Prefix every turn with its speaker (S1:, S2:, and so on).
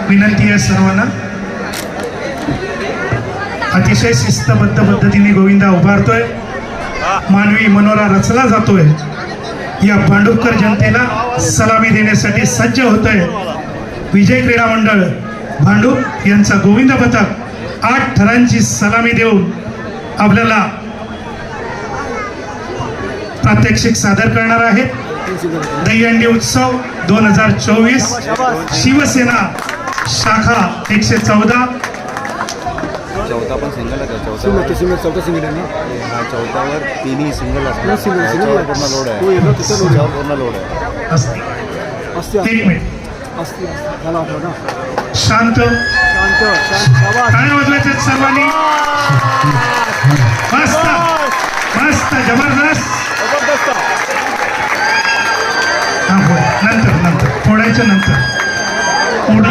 S1: विनंती आहे सर्वांना, अतिशय शिस्तबद्ध पद्धतीने गोविंदा उभारतोय, मानवी मनोरा रचला जातोय, या भांडुपकर जनतेला सलामी देण्यासाठी सज्ज होतोय विजय क्रीडा मंडळ भांडूप यांचा गोविंद पथक 8 थरांची सलामी देऊन आपल्याला प्रात्यक्षिक सादर करणार आहे। दहीहंडी उत्सव 2024 शिवसेना शाखा 114
S2: चौथा पण सिंगल आहे, चौथा सिंगल आहे ना, हा चौथावर तिन्ही सिंगल असतात, पूर्ण लोड आहे, पूर्ण लोड आहे।
S1: एक मिनिट शांत टाळ्या वाजवायच्या सर्वांनी, मस्त मस्त जबरदस्त। हा नंतर फोडायच्या नंतर